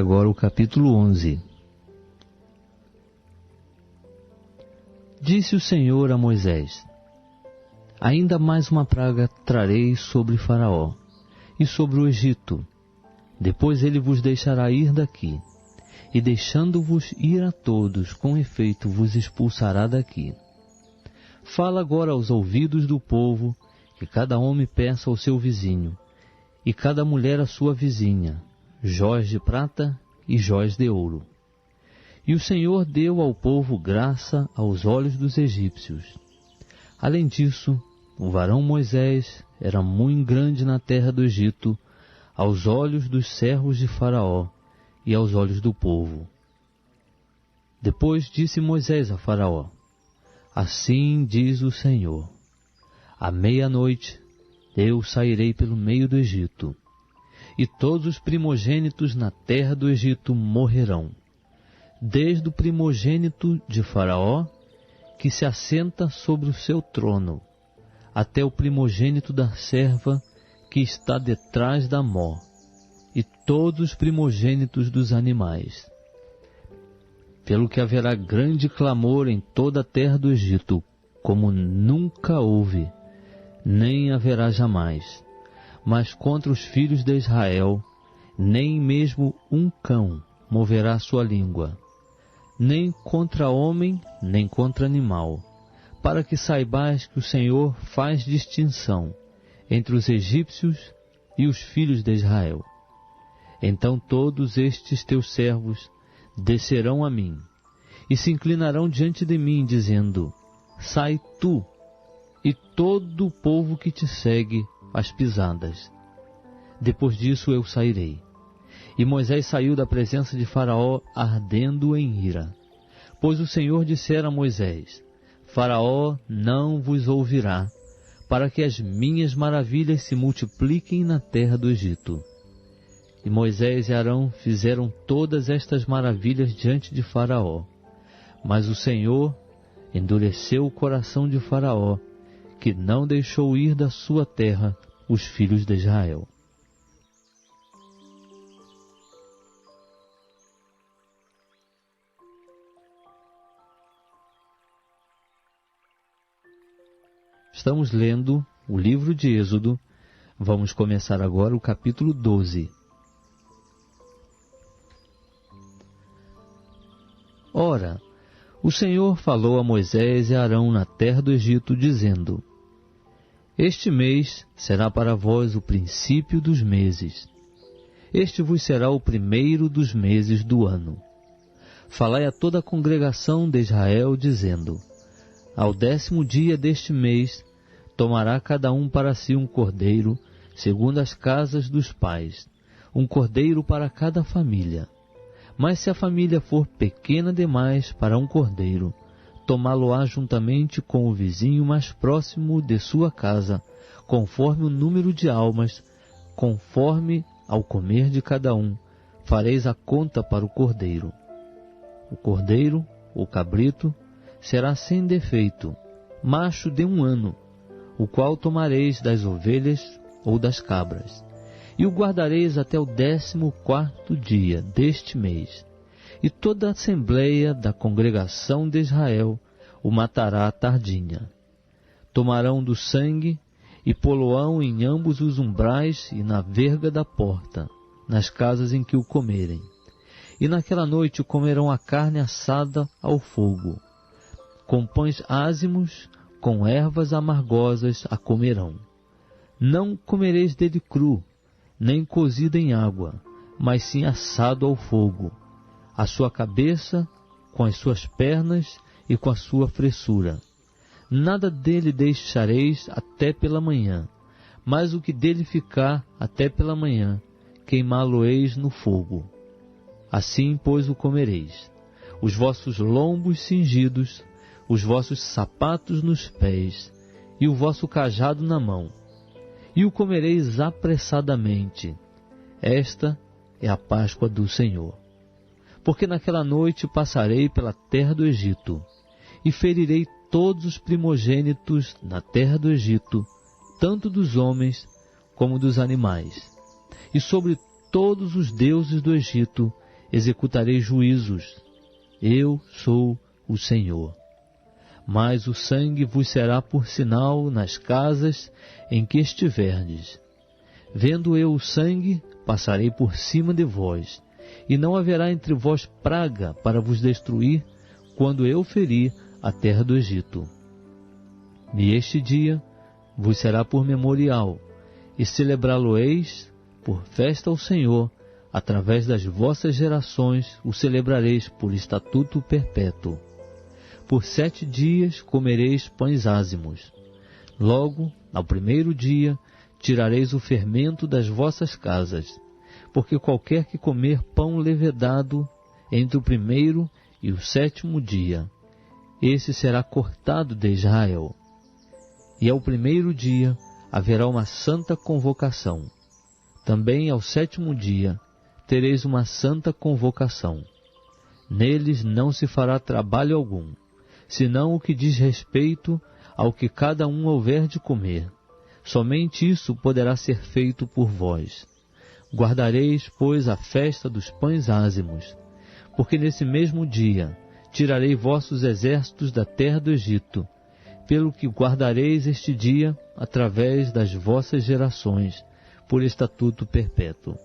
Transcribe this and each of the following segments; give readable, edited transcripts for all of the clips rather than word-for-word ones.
Agora o capítulo 11. Disse o Senhor a Moisés: ainda mais uma praga trarei sobre Faraó e sobre o Egito. Depois ele vos deixará ir daqui, e deixando-vos ir a todos, com efeito vos expulsará daqui. Fala agora aos ouvidos do povo, que cada homem peça ao seu vizinho, e cada mulher à sua vizinha, jóias de prata e jóias de ouro. E o Senhor deu ao povo graça aos olhos dos egípcios. Além disso, o varão Moisés era muito grande na terra do Egito, aos olhos dos servos de Faraó e aos olhos do povo. Depois disse Moisés a Faraó: assim diz o Senhor: à meia-noite eu sairei pelo meio do Egito, e todos os primogênitos na terra do Egito morrerão, desde o primogênito de Faraó, que se assenta sobre o seu trono, até o primogênito da serva que está detrás da mó, e todos os primogênitos dos animais. Pelo que haverá grande clamor em toda a terra do Egito, como nunca houve, nem haverá jamais. Mas contra os filhos de Israel, nem mesmo um cão moverá sua língua, nem contra homem, nem contra animal, para que saibais que o Senhor faz distinção entre os egípcios e os filhos de Israel. Então todos estes teus servos descerão a mim, e se inclinarão diante de mim, dizendo: sai tu, e todo o povo que te segue as pisadas. Depois disso eu sairei. E Moisés saiu da presença de Faraó ardendo em ira, pois o Senhor dissera a Moisés: Faraó não vos ouvirá, para que as minhas maravilhas se multipliquem na terra do Egito. E Moisés e Arão fizeram todas estas maravilhas diante de Faraó. Mas o Senhor endureceu o coração de Faraó, que não deixou ir da sua terra os filhos de Israel. Estamos lendo o livro de Êxodo. Vamos começar agora o capítulo 12. Ora, o Senhor falou a Moisés e a Arão na terra do Egito, dizendo: este mês será para vós o princípio dos meses. Este vos será o primeiro dos meses do ano. Falai a toda a congregação de Israel, dizendo: ao 10º dia deste mês, tomará cada um para si um cordeiro, segundo as casas dos pais, um cordeiro para cada família. Mas se a família for pequena demais para um cordeiro, tomá-lo-á juntamente com o vizinho mais próximo de sua casa, conforme o número de almas, conforme ao comer de cada um, fareis a conta para o cordeiro. O cordeiro, ou cabrito, será sem defeito, macho de 1 ano, o qual tomareis das ovelhas ou das cabras, e o guardareis até o 14º dia deste mês. E toda a assembleia da congregação de Israel o matará à tardinha. Tomarão do sangue e pô-lo-ão em ambos os umbrais e na verga da porta, nas casas em que o comerem. E naquela noite comerão a carne assada ao fogo, com pães ázimos, com ervas amargosas a comerão. Não comereis dele cru, nem cozido em água, mas sim assado ao fogo, a sua cabeça, com as suas pernas e com a sua fressura. Nada dele deixareis até pela manhã, mas o que dele ficar até pela manhã, queimá-lo-eis no fogo. Assim, pois, o comereis, os vossos lombos cingidos, os vossos sapatos nos pés, e o vosso cajado na mão, e o comereis apressadamente. Esta é a Páscoa do Senhor. Porque naquela noite passarei pela terra do Egito, e ferirei todos os primogênitos na terra do Egito, tanto dos homens como dos animais. E sobre todos os deuses do Egito executarei juízos. Eu sou o Senhor. Mas o sangue vos será por sinal nas casas em que estiverdes. Vendo eu o sangue, passarei por cima de vós, e não haverá entre vós praga para vos destruir, quando eu ferir a terra do Egito. E este dia vos será por memorial, e celebrá-lo-eis por festa ao Senhor. Através das vossas gerações o celebrareis por estatuto perpétuo. Por 7 dias comereis pães ázimos. Logo, ao primeiro dia, tirareis o fermento das vossas casas, porque qualquer que comer pão levedado entre o primeiro e o 7º dia, esse será cortado de Israel. E ao primeiro dia haverá uma santa convocação. Também ao 7º dia tereis uma santa convocação. Neles não se fará trabalho algum, senão o que diz respeito ao que cada um houver de comer. Somente isso poderá ser feito por vós. Guardareis, pois, a festa dos pães ázimos, porque nesse mesmo dia tirarei vossos exércitos da terra do Egito, pelo que guardareis este dia através das vossas gerações, por estatuto perpétuo.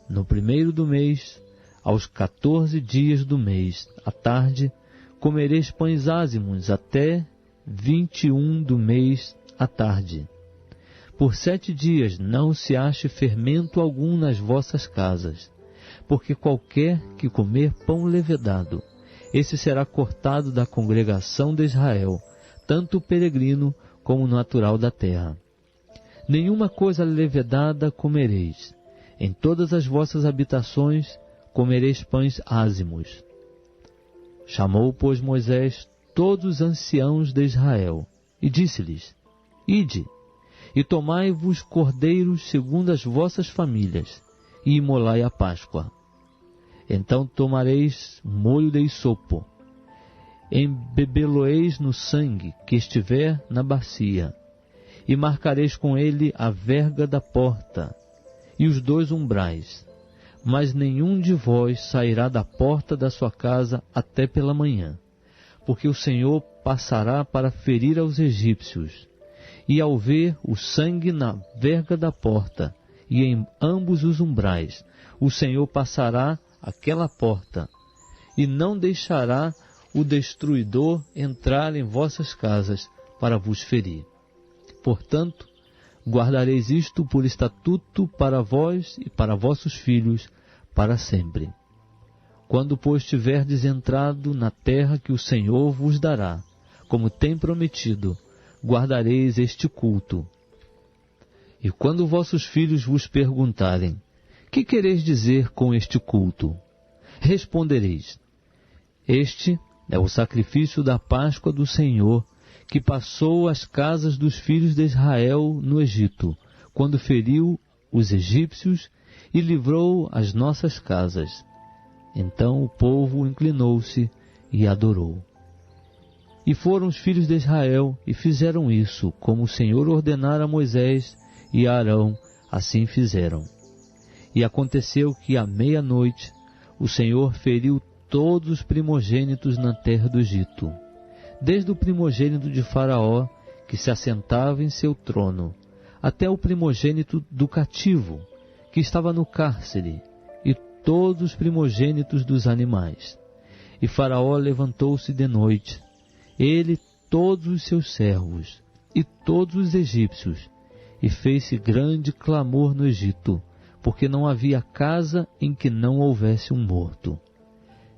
No primeiro do mês, aos 14 dias do mês, à tarde, comereis pães ázimos até 21 do mês, à tarde. Por 7 dias não se ache fermento algum nas vossas casas, porque qualquer que comer pão levedado, esse será cortado da congregação de Israel, tanto o peregrino como o natural da terra. Nenhuma coisa levedada comereis. Em todas as vossas habitações comereis pães ázimos. Chamou, pois, Moisés todos os anciãos de Israel, e disse-lhes: Ide, e tomai-vos cordeiros segundo as vossas famílias, e imolai a Páscoa. Então tomareis molho de isopo, embebê-lo-eis no sangue que estiver na bacia, e marcareis com ele a verga da porta, e os 2 umbrais, mas nenhum de vós sairá da porta da sua casa até pela manhã, porque o Senhor passará para ferir aos egípcios, e ao ver o sangue na verga da porta e em ambos os umbrais, o Senhor passará aquela porta, e não deixará o destruidor entrar em vossas casas para vos ferir. Portanto, guardareis isto por estatuto para vós e para vossos filhos para sempre. Quando, pois, tiverdes entrado na terra que o Senhor vos dará, como tem prometido, guardareis este culto. E quando vossos filhos vos perguntarem: que quereis dizer com este culto? Respondereis: este é o sacrifício da Páscoa do Senhor, que passou as casas dos filhos de Israel no Egito, quando feriu os egípcios e livrou as nossas casas. Então o povo inclinou-se e adorou. E foram os filhos de Israel e fizeram isso, como o Senhor ordenara a Moisés e a Arão, assim fizeram. E aconteceu que à meia-noite o Senhor feriu todos os primogênitos na terra do Egito, desde o primogênito de Faraó, que se assentava em seu trono, até o primogênito do cativo, que estava no cárcere, e todos os primogênitos dos animais. E Faraó levantou-se de noite, ele, todos os seus servos, e todos os egípcios, e fez-se grande clamor no Egito, porque não havia casa em que não houvesse um morto.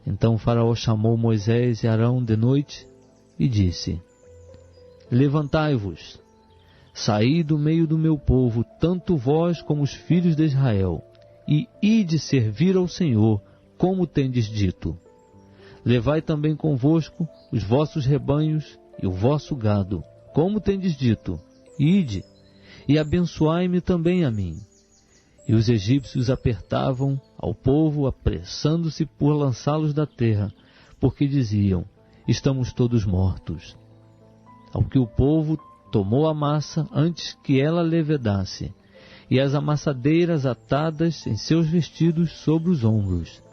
Então Faraó chamou Moisés e Arão de noite, e disse: levantai-vos, saí do meio do meu povo, tanto vós como os filhos de Israel, e ide servir ao Senhor, como tendes dito. Levai também convosco os vossos rebanhos e o vosso gado, como tendes dito, ide, e abençoai-me também a mim. E os egípcios apertavam ao povo, apressando-se por lançá-los da terra, porque diziam: estamos todos mortos. Ao que o povo tomou a massa antes que ela levedasse, e as amassadeiras atadas em seus vestidos sobre os ombros.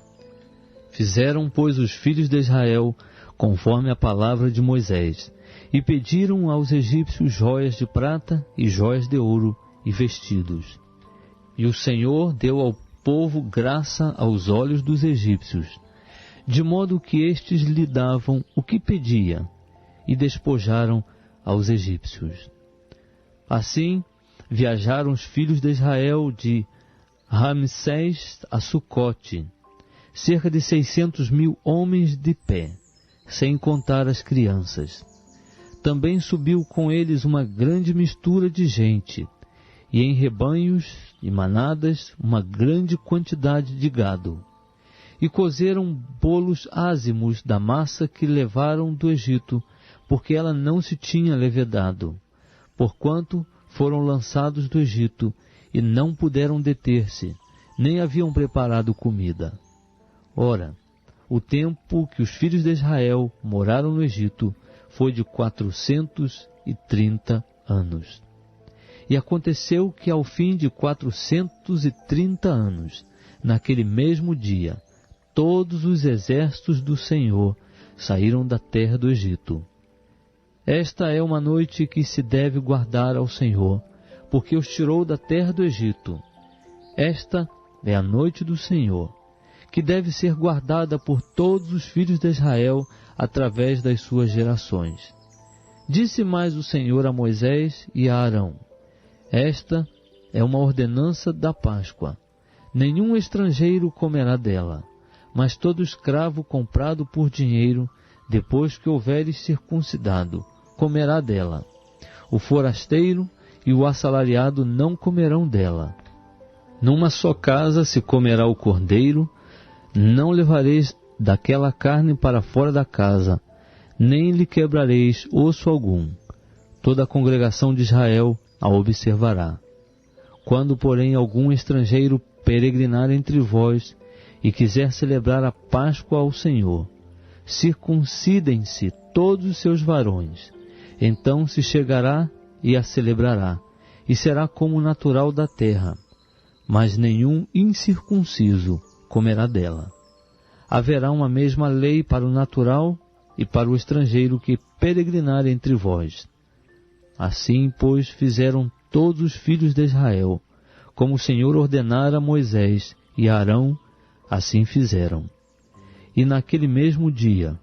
Fizeram, pois, os filhos de Israel conforme a palavra de Moisés, e pediram aos egípcios joias de prata e joias de ouro e vestidos. E o Senhor deu ao povo graça aos olhos dos egípcios, de modo que estes lhe davam o que pedia, e despojaram aos egípcios. Assim, viajaram os filhos de Israel de Ramsés a Sucote, cerca de 600.000 homens de pé, sem contar as crianças. Também subiu com eles uma grande mistura de gente, e em rebanhos e manadas uma grande quantidade de gado. E cozeram bolos ázimos da massa que levaram do Egito, porque ela não se tinha levedado, porquanto foram lançados do Egito, e não puderam deter-se, nem haviam preparado comida. Ora, o tempo que os filhos de Israel moraram no Egito foi de 430 anos. E aconteceu que ao fim de 430 anos, naquele mesmo dia, todos os exércitos do Senhor saíram da terra do Egito. Esta é uma noite que se deve guardar ao Senhor, porque os tirou da terra do Egito. Esta é a noite do Senhor, que deve ser guardada por todos os filhos de Israel através das suas gerações. Disse mais o Senhor a Moisés e a Arão: esta é uma ordenança da Páscoa. Nenhum estrangeiro comerá dela, mas todo escravo comprado por dinheiro, depois que houveres circuncidado, comerá dela. O forasteiro e o assalariado não comerão dela. Numa só casa se comerá o cordeiro, não levareis daquela carne para fora da casa, nem lhe quebrareis osso algum. Toda a congregação de Israel a observará. Quando, porém, algum estrangeiro peregrinar entre vós e quiser celebrar a Páscoa ao Senhor, circuncidem-se todos os seus varões. Então se chegará e a celebrará, e será como natural da terra, mas nenhum incircunciso comerá dela. Haverá uma mesma lei para o natural e para o estrangeiro que peregrinar entre vós. Assim, pois, fizeram todos os filhos de Israel, como o Senhor ordenara a Moisés e a Arão, assim fizeram. E naquele mesmo dia,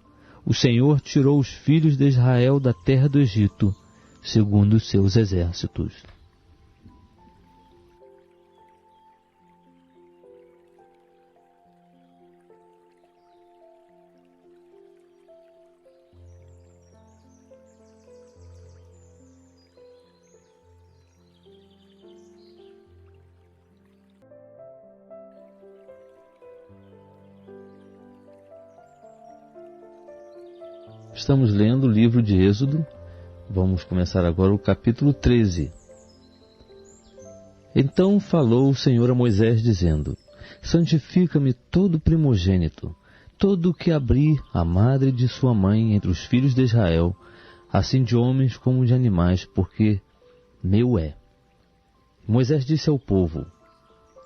o Senhor tirou os filhos de Israel da terra do Egito, segundo os seus exércitos. Estamos lendo o livro de Êxodo. Vamos começar agora o capítulo 13. Então falou o Senhor a Moisés, dizendo: santifica-me todo primogênito, todo o que abrir a madre de sua mãe entre os filhos de Israel, assim de homens como de animais, porque meu é. Moisés disse ao povo: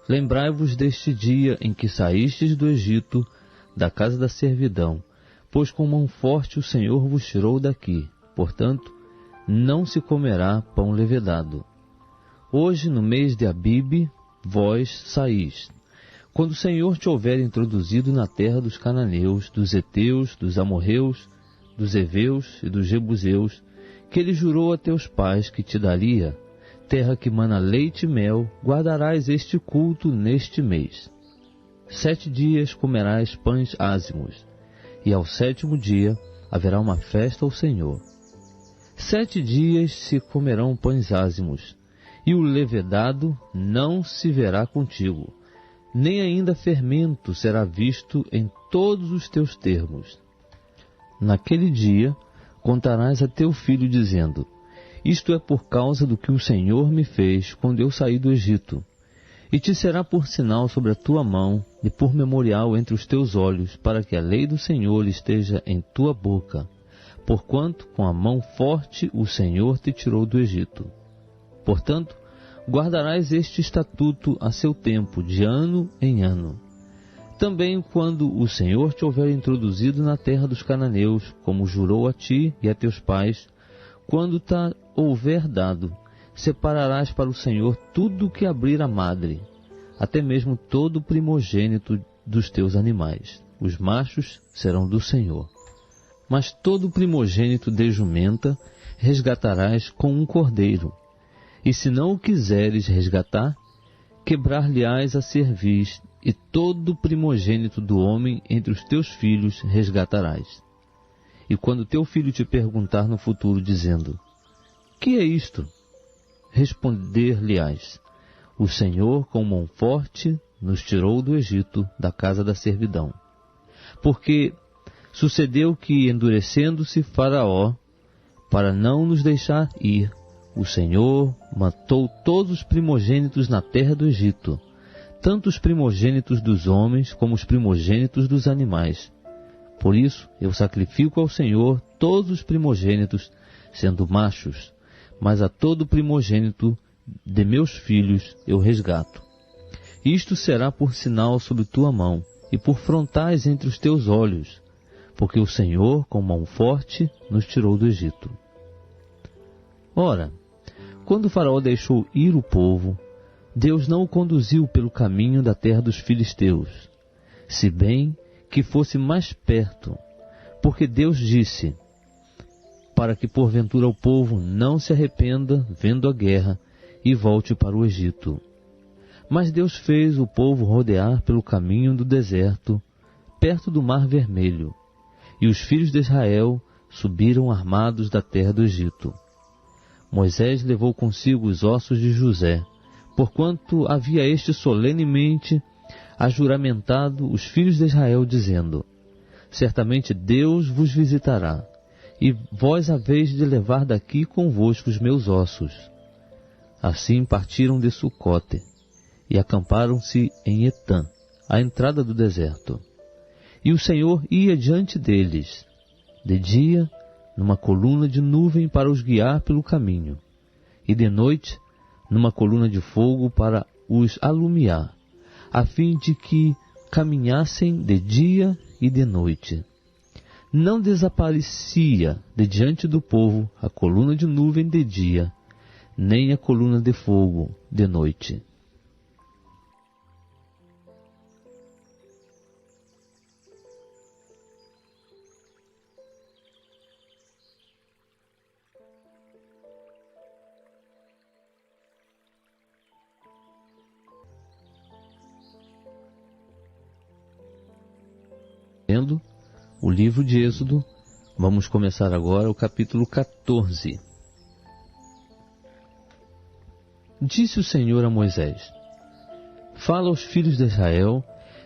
lembrai-vos deste dia em que saístes do Egito, da casa da servidão, pois com mão forte o Senhor vos tirou daqui. Portanto, não se comerá pão levedado. Hoje, no mês de Abibe, vós saís. Quando o Senhor te houver introduzido na terra dos cananeus, dos heteus, dos amorreus, dos heveus e dos jebuseus, que ele jurou a teus pais que te daria, terra que mana leite e mel, guardarás este culto neste mês. 7 dias comerás pães ázimos, e ao 7º dia haverá uma festa ao Senhor. 7 dias se comerão pães ázimos, e o levedado não se verá contigo, nem ainda fermento será visto em todos os teus termos. Naquele dia contarás a teu filho, dizendo: isto é por causa do que o Senhor me fez quando eu saí do Egito. E te será por sinal sobre a tua mão e por memorial entre os teus olhos, para que a lei do Senhor esteja em tua boca, porquanto com a mão forte o Senhor te tirou do Egito. Portanto, guardarás este estatuto a seu tempo, de ano em ano. Também quando o Senhor te houver introduzido na terra dos cananeus, como jurou a ti e a teus pais, quando te houver dado, separarás para o Senhor tudo o que abrir a madre, até mesmo todo o primogênito dos teus animais. Os machos serão do Senhor. Mas todo o primogênito de jumenta resgatarás com um cordeiro. E se não o quiseres resgatar, quebrar-lhe-ás a cerviz, e todo o primogênito do homem entre os teus filhos resgatarás. E quando teu filho te perguntar no futuro, dizendo: que é isto? Responder-lhe-ás: o Senhor com mão forte nos tirou do Egito, da casa da servidão. Porque sucedeu que, endurecendo-se Faraó, para não nos deixar ir, o Senhor matou todos os primogênitos na terra do Egito, tanto os primogênitos dos homens como os primogênitos dos animais. Por isso eu sacrifico ao Senhor todos os primogênitos, sendo machos, mas a todo primogênito de meus filhos eu resgato. Isto será por sinal sobre tua mão, e por frontais entre os teus olhos, porque o Senhor, com mão forte, nos tirou do Egito. Ora, quando Faraó deixou ir o povo, Deus não o conduziu pelo caminho da terra dos filisteus, se bem que fosse mais perto, porque Deus disse: para que porventura o povo não se arrependa vendo a guerra e volte para o Egito. Mas Deus fez o povo rodear pelo caminho do deserto, perto do Mar Vermelho, e os filhos de Israel subiram armados da terra do Egito. Moisés levou consigo os ossos de José, porquanto havia este solenemente ajuramentado os filhos de Israel, dizendo: certamente Deus vos visitará, e vós haveis de levar daqui convosco os meus ossos. Assim partiram de Sucote, e acamparam-se em Etã, à entrada do deserto. E o Senhor ia diante deles, de dia, numa coluna de nuvem para os guiar pelo caminho, e de noite, numa coluna de fogo para os alumiar, a fim de que caminhassem de dia e de noite. Não desaparecia de diante do povo a coluna de nuvem de dia, nem a coluna de fogo de noite. Lendo o livro de Êxodo, vamos começar agora o capítulo 14. Disse o Senhor a Moisés: fala aos filhos de Israel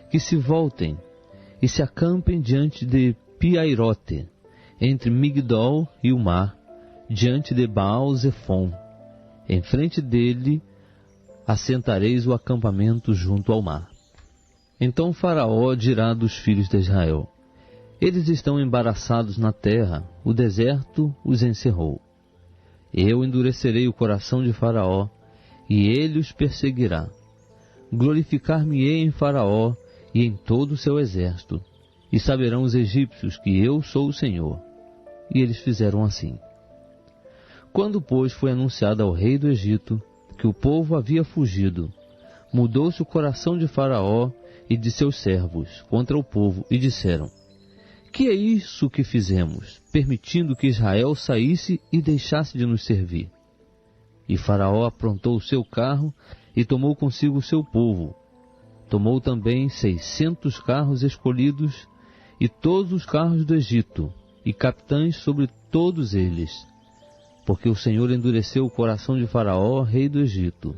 que se voltem e se acampem diante de Piairote, entre Migdol e o mar, diante de Baal-Zefon. Em frente dele assentareis o acampamento junto ao mar. Então Faraó dirá dos filhos de Israel: eles estão embaraçados na terra, o deserto os encerrou. Eu endurecerei o coração de Faraó, e ele os perseguirá. Glorificar-me-ei em Faraó e em todo o seu exército, e saberão os egípcios que eu sou o Senhor. E eles fizeram assim. Quando, pois, foi anunciado ao rei do Egito que o povo havia fugido, mudou-se o coração de Faraó e de seus servos contra o povo, e disseram: que é isso que fizemos, permitindo que Israel saísse e deixasse de nos servir? E Faraó aprontou o seu carro e tomou consigo o seu povo. Tomou também 600 carros escolhidos e todos os carros do Egito, e capitães sobre todos eles, porque o Senhor endureceu o coração de Faraó, rei do Egito,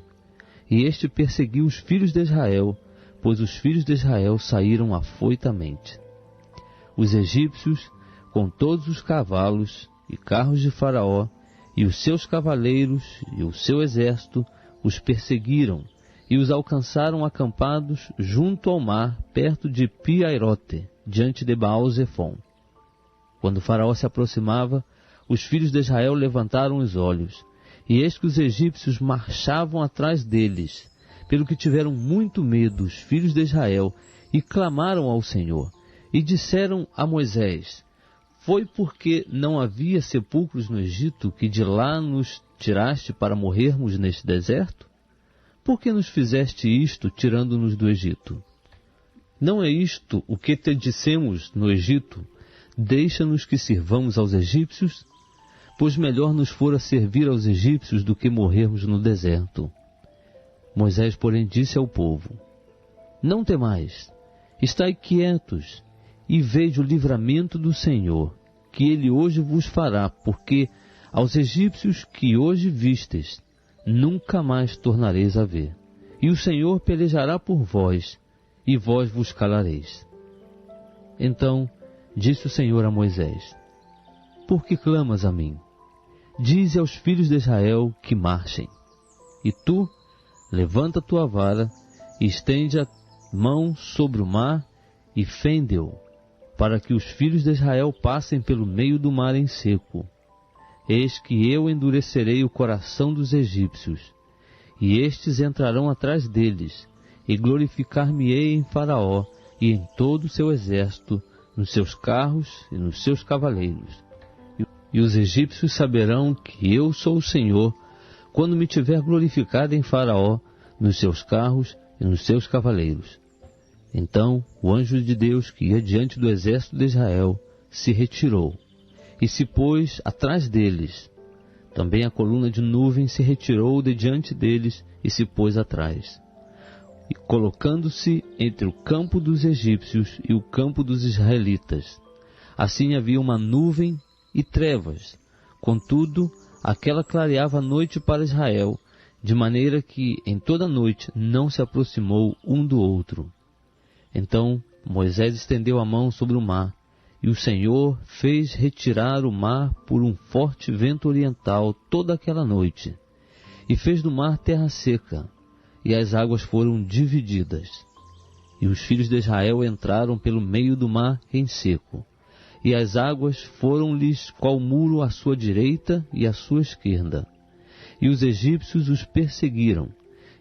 e este perseguiu os filhos de Israel, pois os filhos de Israel saíram afoitamente. Os egípcios, com todos os cavalos e carros de Faraó, e os seus cavaleiros e o seu exército, os perseguiram e os alcançaram acampados junto ao mar, perto de Piairote, diante de Baal-Zefon. Quando Faraó se aproximava, os filhos de Israel levantaram os olhos, e eis que os egípcios marchavam atrás deles, pelo que tiveram muito medo os filhos de Israel, e clamaram ao Senhor, e disseram a Moisés: foi porque não havia sepulcros no Egito que de lá nos tiraste para morrermos neste deserto? Por que nos fizeste isto, tirando-nos do Egito? Não é isto o que te dissemos no Egito: deixa-nos que sirvamos aos egípcios? Pois melhor nos fora servir aos egípcios do que morrermos no deserto. Moisés, porém, disse ao povo: não temais, estai quietos, e veja o livramento do Senhor, que ele hoje vos fará, porque aos egípcios que hoje vistes, nunca mais tornareis a ver. E o Senhor pelejará por vós, e vós vos calareis. Então disse o Senhor a Moisés: por que clamas a mim? Dize aos filhos de Israel que marchem. E tu, levanta tua vara, e estende a mão sobre o mar, e fende-o, para que os filhos de Israel passem pelo meio do mar em seco. Eis que eu endurecerei o coração dos egípcios, e estes entrarão atrás deles, e glorificar-me-ei em Faraó e em todo o seu exército, nos seus carros e nos seus cavaleiros. E os egípcios saberão que eu sou o Senhor, quando me tiver glorificado em Faraó, nos seus carros e nos seus cavaleiros. Então o anjo de Deus, que ia diante do exército de Israel, se retirou, e se pôs atrás deles. Também a coluna de nuvem se retirou de diante deles, e se pôs atrás. E colocando-se entre o campo dos egípcios e o campo dos israelitas. Assim havia uma nuvem e trevas, contudo, aquela clareava a noite para Israel, de maneira que em toda a noite não se aproximou um do outro. Então Moisés estendeu a mão sobre o mar, e o Senhor fez retirar o mar por um forte vento oriental toda aquela noite, e fez do mar terra seca, e as águas foram divididas. E os filhos de Israel entraram pelo meio do mar em seco, e as águas foram-lhes qual muro à sua direita e à sua esquerda. E os egípcios os perseguiram,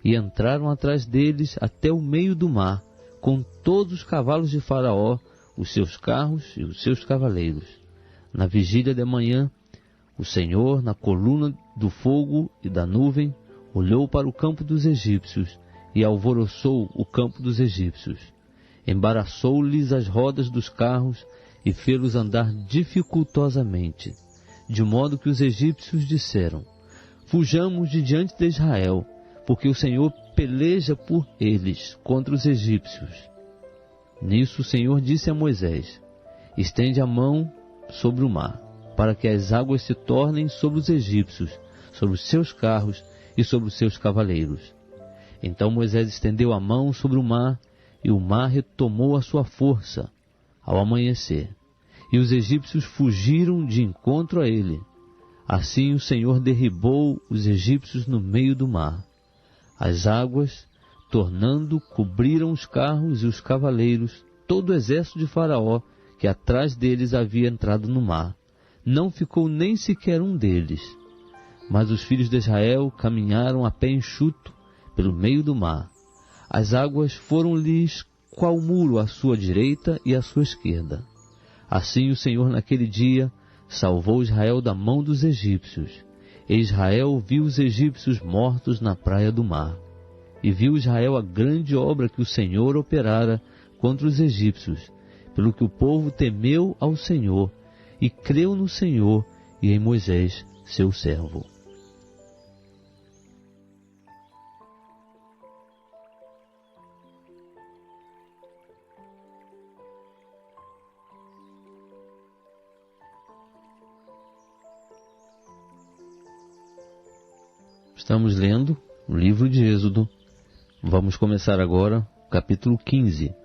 e entraram atrás deles até o meio do mar, com todos os cavalos de Faraó, os seus carros e os seus cavaleiros. Na vigília de manhã, o Senhor, na coluna do fogo e da nuvem, olhou para o campo dos egípcios e alvoroçou o campo dos egípcios. Embaraçou-lhes as rodas dos carros e fê-los andar dificultosamente, de modo que os egípcios disseram: fujamos de diante de Israel, porque o Senhor peleja por eles contra os egípcios. Nisso o Senhor disse a Moisés: estende a mão sobre o mar, para que as águas se tornem sobre os egípcios, sobre os seus carros e sobre os seus cavaleiros. Então Moisés estendeu a mão sobre o mar, e o mar retomou a sua força ao amanhecer, e os egípcios fugiram de encontro a ele. Assim o Senhor derribou os egípcios no meio do mar. As águas, tornando, cobriram os carros e os cavaleiros, todo o exército de Faraó, que atrás deles havia entrado no mar. Não ficou nem sequer um deles. Mas os filhos de Israel caminharam a pé enxuto pelo meio do mar. As águas foram-lhes qual muro à sua direita e à sua esquerda. Assim o Senhor naquele dia salvou Israel da mão dos egípcios. E Israel viu os egípcios mortos na praia do mar. E viu Israel a grande obra que o Senhor operara contra os egípcios, pelo que o povo temeu ao Senhor, e creu no Senhor e em Moisés, seu servo. Estamos lendo o livro de Êxodo. Vamos começar agora o capítulo 15.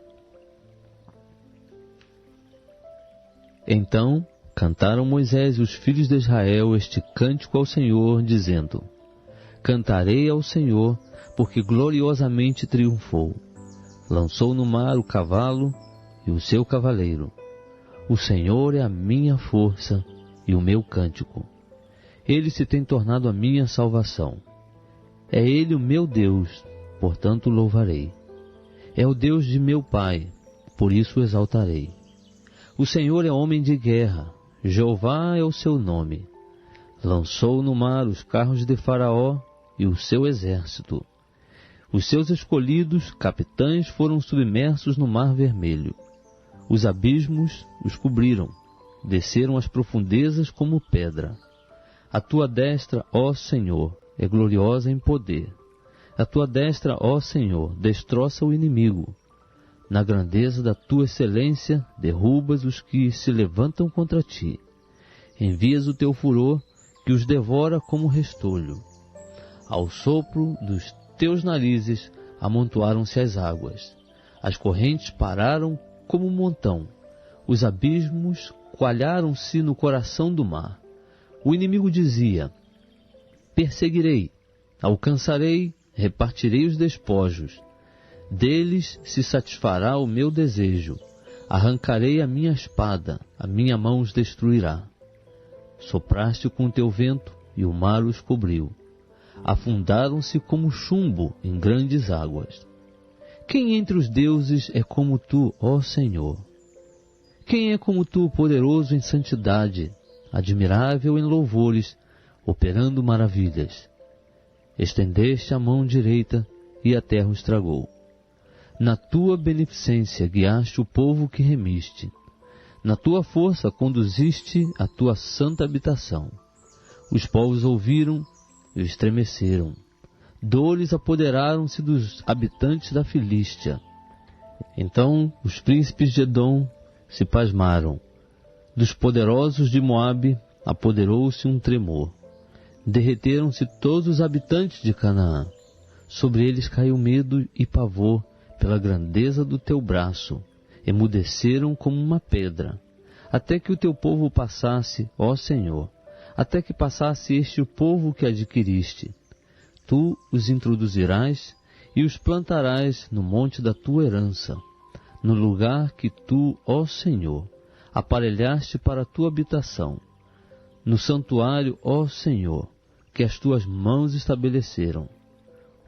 Então cantaram Moisés e os filhos de Israel este cântico ao Senhor, dizendo: cantarei ao Senhor, porque gloriosamente triunfou. Lançou no mar o cavalo e o seu cavaleiro. O Senhor é a minha força e o meu cântico. Ele se tem tornado a minha salvação. É Ele o meu Deus, portanto louvarei. É o Deus de meu pai, por isso o exaltarei. O Senhor é homem de guerra, Jeová é o seu nome. Lançou no mar os carros de Faraó e o seu exército. Os seus escolhidos capitães foram submersos no mar vermelho. Os abismos os cobriram, desceram às profundezas como pedra. A tua destra, ó Senhor, é gloriosa em poder. A tua destra, ó Senhor, destroça o inimigo. Na grandeza da tua excelência, derrubas os que se levantam contra ti. Envias o teu furor, que os devora como restolho. Ao sopro dos teus narizes amontoaram-se as águas. As correntes pararam como um montão. Os abismos coalharam-se no coração do mar. O inimigo dizia: perseguirei, alcançarei, repartirei os despojos. Deles se satisfará o meu desejo. Arrancarei a minha espada, a minha mão os destruirá. Sopraste com o teu vento e o mar os cobriu. Afundaram-se como chumbo em grandes águas. Quem entre os deuses é como tu, ó Senhor? Quem é como tu, poderoso em santidade, admirável em louvores, operando maravilhas? Estendeste a mão direita e a terra os tragou. Na tua beneficência guiaste o povo que remiste. Na tua força conduziste a tua santa habitação. Os povos ouviram e estremeceram. Dores apoderaram-se dos habitantes da Filístia. Então os príncipes de Edom se pasmaram. Dos poderosos de Moabe apoderou-se um tremor. Derreteram-se todos os habitantes de Canaã. Sobre eles caiu medo e pavor pela grandeza do teu braço. Emudeceram como uma pedra, até que o teu povo passasse, ó Senhor, até que passasse este povo que adquiriste. Tu os introduzirás e os plantarás no monte da tua herança, no lugar que tu, ó Senhor, aparelhaste para a tua habitação, no santuário, ó Senhor, que as tuas mãos estabeleceram.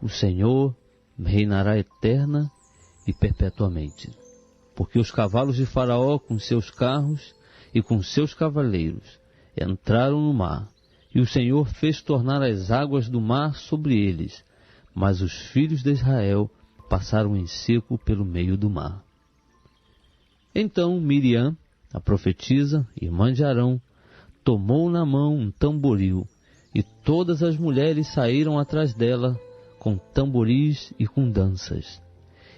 O Senhor reinará eterna e perpetuamente. Porque os cavalos de Faraó com seus carros e com seus cavaleiros entraram no mar, e o Senhor fez tornar as águas do mar sobre eles, mas os filhos de Israel passaram em seco pelo meio do mar. Então Miriam, a profetisa, irmã de Arão, tomou na mão um tamboril, e todas as mulheres saíram atrás dela com tamboris e com danças.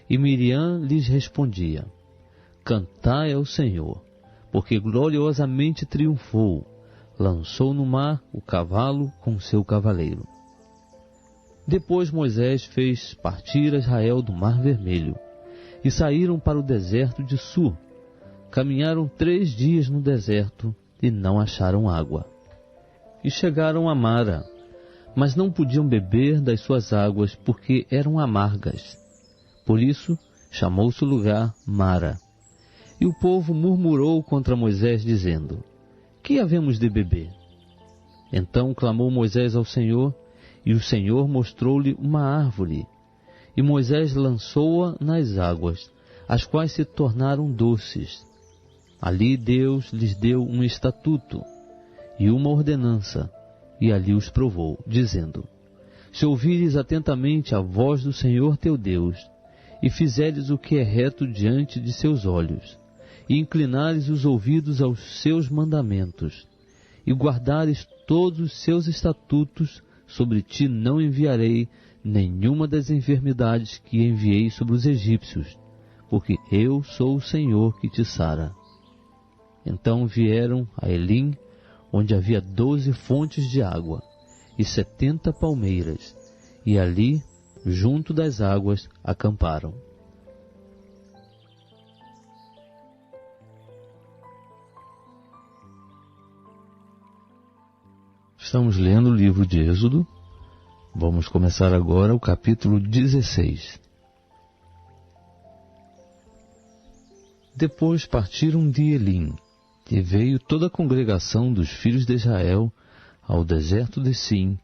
E Miriam lhes respondia: cantai ao Senhor, porque gloriosamente triunfou, lançou no mar o cavalo com seu cavaleiro. Depois Moisés fez partir Israel do Mar Vermelho, e saíram para o deserto de Sur. Caminharam 3 dias no deserto, e não acharam água. E chegaram a Mara, mas não podiam beber das suas águas, porque eram amargas. Por isso chamou-se o lugar Mara. E o povo murmurou contra Moisés, dizendo: que havemos de beber? Então clamou Moisés ao Senhor, e o Senhor mostrou-lhe uma árvore. E Moisés lançou-a nas águas, as quais se tornaram doces. Ali Deus lhes deu um estatuto e uma ordenança, e ali os provou, dizendo: se ouvires atentamente a voz do Senhor teu Deus, e fizeres o que é reto diante de seus olhos, e inclinares os ouvidos aos seus mandamentos, e guardares todos os seus estatutos, sobre ti não enviarei nenhuma das enfermidades que enviei sobre os egípcios, porque eu sou o Senhor que te sara. Então vieram a Elim, onde havia 12 fontes de água, e 70 palmeiras, e ali, junto das águas, acamparam. Estamos lendo o livro de Êxodo. Vamos começar agora o capítulo 16. Depois partiram de Elim, e veio toda a congregação dos filhos de Israel ao deserto de Sim,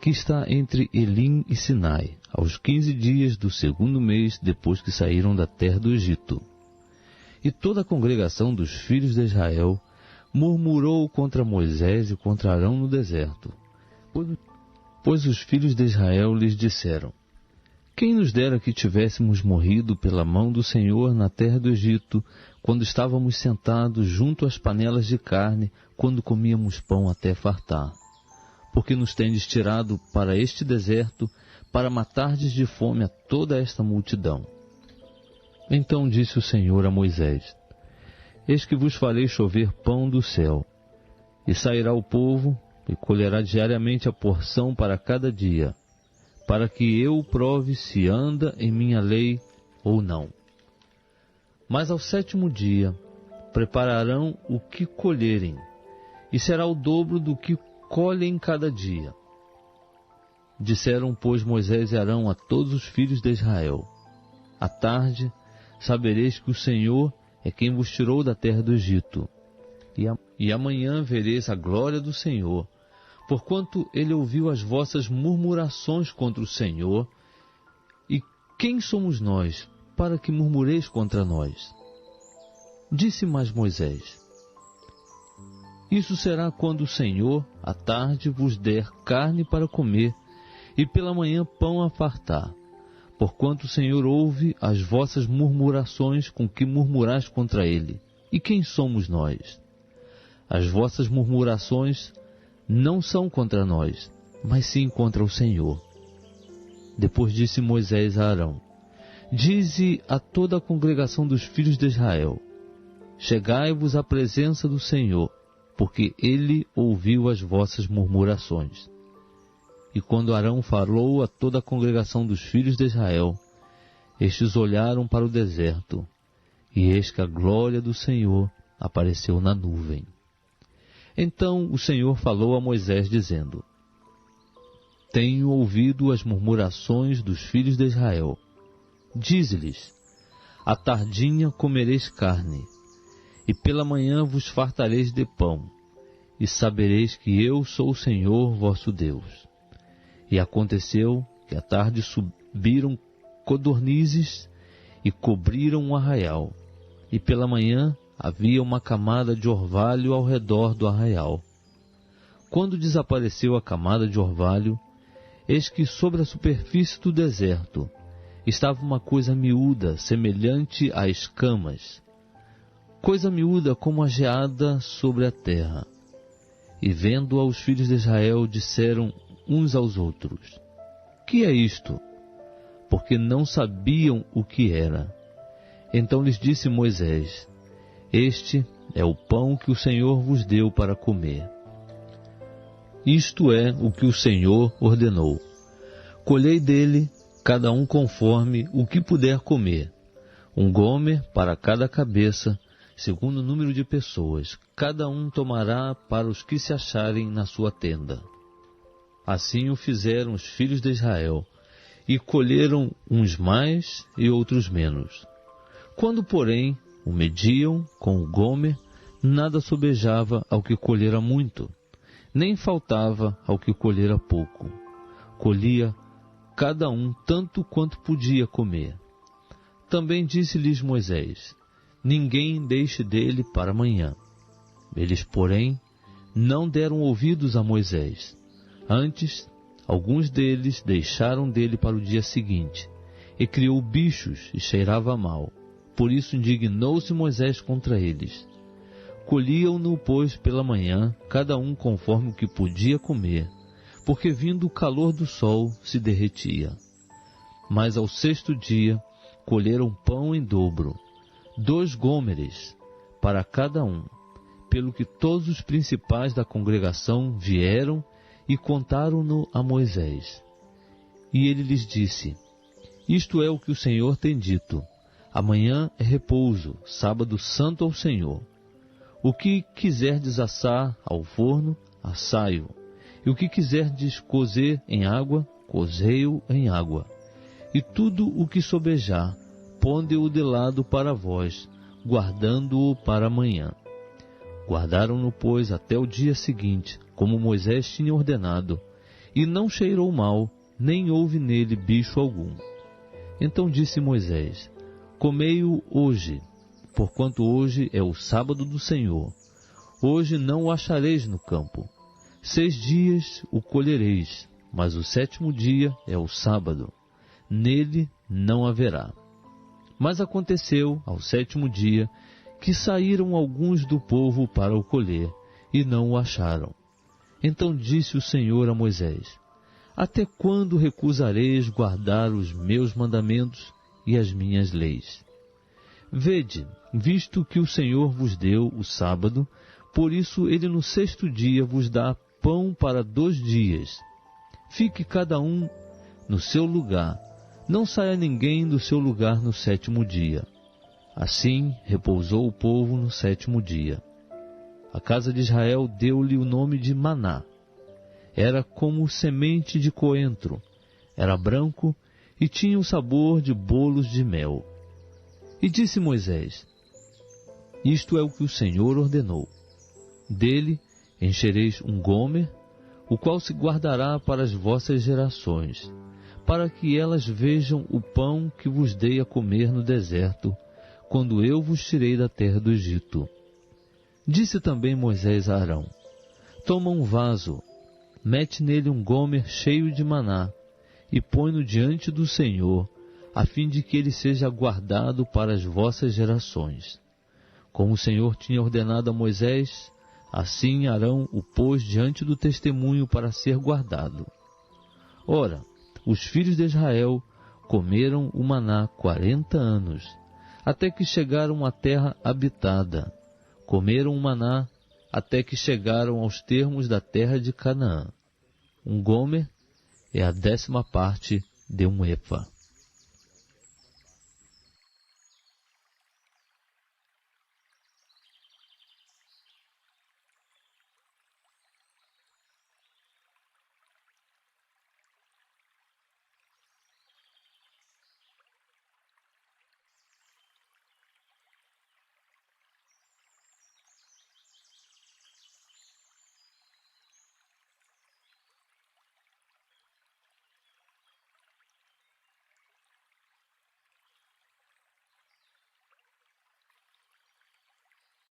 que está entre Elim e Sinai, aos 15 dias do 2º mês depois que saíram da terra do Egito. E toda a congregação dos filhos de Israel murmurou contra Moisés e contra Arão no deserto, pois os filhos de Israel lhes disseram: quem nos dera que tivéssemos morrido pela mão do Senhor na terra do Egito, quando estávamos sentados junto às panelas de carne, quando comíamos pão até fartar. Porque nos tendes tirado para este deserto, para matardes de fome a toda esta multidão. Então disse o Senhor a Moisés: eis que vos farei chover pão do céu, e sairá o povo, e colherá diariamente a porção para cada dia, para que eu prove se anda em minha lei ou não. Mas ao 7º dia prepararão o que colherem, e será o dobro do que colhem cada dia. Disseram, pois, Moisés e Arão a todos os filhos de Israel: à tarde sabereis que o Senhor é quem vos tirou da terra do Egito, e amanhã vereis a glória do Senhor, porquanto ele ouviu as vossas murmurações contra o Senhor. E quem somos nós, para que murmureis contra nós? Disse mais Moisés: isso será quando o Senhor, à tarde, vos der carne para comer, e pela manhã pão a fartar. Porquanto o Senhor ouve as vossas murmurações com que murmurais contra ele. E quem somos nós? As vossas murmurações não são contra nós, mas sim contra o Senhor. Depois disse Moisés a Arão: dize a toda a congregação dos filhos de Israel: chegai-vos à presença do Senhor, porque ele ouviu as vossas murmurações. E quando Arão falou a toda a congregação dos filhos de Israel, estes olharam para o deserto, e eis que a glória do Senhor apareceu na nuvem. Então o Senhor falou a Moisés, dizendo: tenho ouvido as murmurações dos filhos de Israel. Dize-lhes: à tardinha comereis carne, e pela manhã vos fartareis de pão, e sabereis que eu sou o Senhor vosso Deus. E aconteceu que à tarde subiram codornizes e cobriram um arraial, e pela manhã havia uma camada de orvalho ao redor do arraial. Quando desapareceu a camada de orvalho, eis que sobre a superfície do deserto estava uma coisa miúda, semelhante a escamas, coisa miúda como a geada sobre a terra. E vendo-a os filhos de Israel, disseram uns aos outros: que é isto? Porque não sabiam o que era. Então lhes disse Moisés: este é o pão que o Senhor vos deu para comer. Isto é o que o Senhor ordenou: colhei dele, cada um conforme o que puder comer, 1 gomer para cada cabeça, segundo o número de pessoas, cada um tomará para os que se acharem na sua tenda. Assim o fizeram os filhos de Israel, e colheram uns mais e outros menos. Quando, porém, o mediam com o gomer, nada sobejava ao que colhera muito, nem faltava ao que colhera pouco. Colhia cada um tanto quanto podia comer. Também disse-lhes Moisés: ninguém deixe dele para amanhã. Eles, porém, não deram ouvidos a Moisés. Antes, alguns deles deixaram dele para o dia seguinte, e criou bichos e cheirava mal. Por isso indignou-se Moisés contra eles. Colhiam-no, pois, pela manhã, cada um conforme o que podia comer, porque vindo o calor do sol se derretia. Mas ao 6º dia, colheram pão em dobro, 2 gômeres para cada um, pelo que todos os principais da congregação vieram e contaram-no a Moisés. E ele lhes disse: isto é o que o Senhor tem dito: amanhã é repouso, sábado santo ao Senhor. O que quiserdes assar ao forno, assai-o, e o que quiserdes cozer em água, cozei-o em água. E tudo o que sobejar, ponde-o de lado para vós, guardando-o para amanhã. Guardaram-no, pois, até o dia seguinte, como Moisés tinha ordenado, e não cheirou mal, nem houve nele bicho algum. Então disse Moisés: comei-o hoje, porquanto hoje é o sábado do Senhor. Hoje não o achareis no campo. 6 dias o colhereis, mas o 7º dia é o sábado. Nele não haverá. Mas aconteceu, ao 7º dia, que saíram alguns do povo para o colher, e não o acharam. Então disse o Senhor a Moisés: até quando recusareis guardar os meus mandamentos e as minhas leis? Vede, visto que o Senhor vos deu o sábado, por isso ele no 6º dia vos dá pão para 2 dias. Fique cada um no seu lugar, não saia ninguém do seu lugar no 7º dia. Assim repousou o povo no 7º dia. A casa de Israel deu-lhe o nome de Maná. Era como semente de coentro, era branco e tinha o sabor de bolos de mel. E disse Moisés: isto é o que o Senhor ordenou. Dele enchereis um gomer, o qual se guardará para as vossas gerações, para que elas vejam o pão que vos dei a comer no deserto, quando eu vos tirei da terra do Egito. Disse também Moisés a Arão: toma um vaso, mete nele um gomer cheio de maná, e põe-no diante do Senhor, a fim de que ele seja guardado para as vossas gerações. Como o Senhor tinha ordenado a Moisés, assim Arão o pôs diante do testemunho para ser guardado. Ora, os filhos de Israel comeram o maná 40 anos, até que chegaram à terra habitada. Comeram o maná até que chegaram aos termos da terra de Canaã. Um gomer é a 10ª parte de um efa.